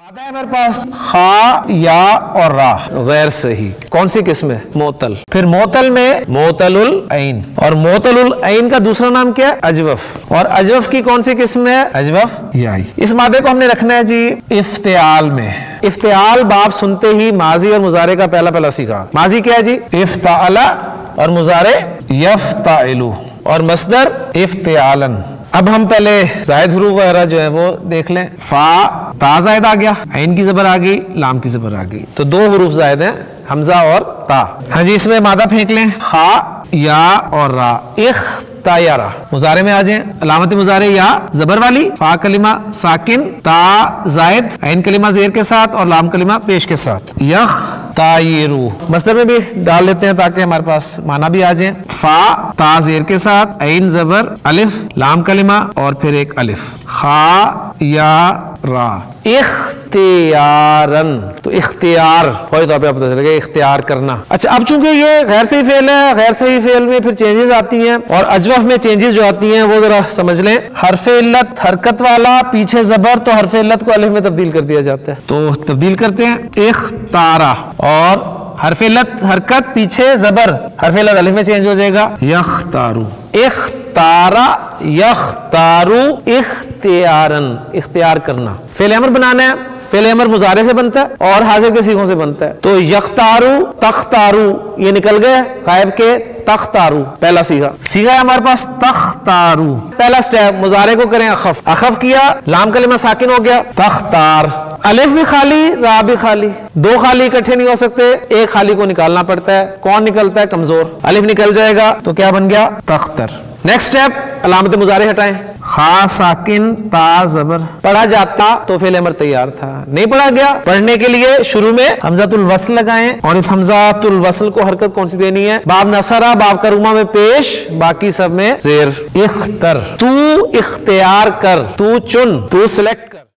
मादा है हमारे पास खा या और रा गैर सही, कौन सी किस्म है? मोतल। फिर मोतल में मोतलुल ऐन, और मोतलुल ऐन का दूसरा नाम क्या है? अजवफ। और अजवफ की कौन सी किस्म है? अजवफ याई। इस मादे को हमने रखना है जी इफ्तिआल में। इफ्तिआल बाप सुनते ही माजी और मुजारे का पहला पहला सीखा। माजी क्या है जी? इफ्ताअला, और मुजारे यफ्ताइलु, और मसदर इफ्तिआलन। अब हम पहले जायद हरूफ वगैरह जो है वो देख लें। फा ता जायद आ गया, ऐन की जबर आ गई, लाम की जबर आ गई, तो दो हरूफ जायद हैं, हमजा और ता। हाँ जी, इसमें मादा फेंक लें, खा या और रा। इख्तायरा मुजारे में आ जाए, अलामत मुजारे या जबर वाली, फा कलिमा साकिन, ता जायद, ऐन कलिमा जेर के साथ और लाम कलिमा पेश के साथ। यख तायरू मसदर में भी डाल लेते हैं ताकि हमारे पास माना भी आ जाए। फा ता जेर के साथ, ऐन जबर, अलिफ, लाम कलिमा और फिर एक अलिफ। खा या रा। इख्तियारन, तो इख्तियार फौरी तौर पे आप पता चलेगा इख्तियार करना। अच्छा, अब चूंकि ये गैर सही फेल है, गैर सही फेल में फिर चेंजेस आती हैं, और अजवफ में चेंजेस जो आती हैं वो जरा समझ लें। हरफे इल्लत हरकत वाला, पीछे जबर, तो हरफे इल्लत को अलिफ में तब्दील कर दिया जाता है, तो तब्दील करते हैं इख्तारा, और हरफे इल्लत हरकत, पीछे जबर, हरफे इल्लत अलिफ में चेंज हो जाएगा यख्तारू। इख्तारा यख्तारू इख्तियारन, इख्तियार करना। फेल अमर बनाना है, फेल अमर मुजारे से बनता है और हाजिर के सीगों से बनता है, तो यख्तारू तख्तारू ये निकल गए गायब के, तख्तारू पहला सीगा। सीगा है हमारे पास तख्तारू। पहला स्टेप, मुजारे को करें अखफ, अखफ किया, लाम कलिमा साकिन हो गया, तख्तार। अलिफ भी खाली, रा भी खाली, दो खाली इकट्ठे नहीं हो सकते, एक खाली को निकालना पड़ता है। कौन निकलता है? कमजोर। अलिफ निकल जाएगा तो क्या बन गया? तख्तर। नेक्स्ट स्टेप, अलामत मुजारे हटाएं, खा साकिन ता जबर। पढ़ा जाता तो फेल अमर तैयार था, नहीं पढ़ा गया, पढ़ने के लिए शुरू में हमजातुल वस्ल लगाएं, और इस हमजातुल वस्ल को हरकत कौन सी देनी है? बाब नसरा, बाब करूमा में पेश, बाकी सब में जेर। इख्तर, तू इख्तियार कर, तू चुन, तू सिलेक्ट कर।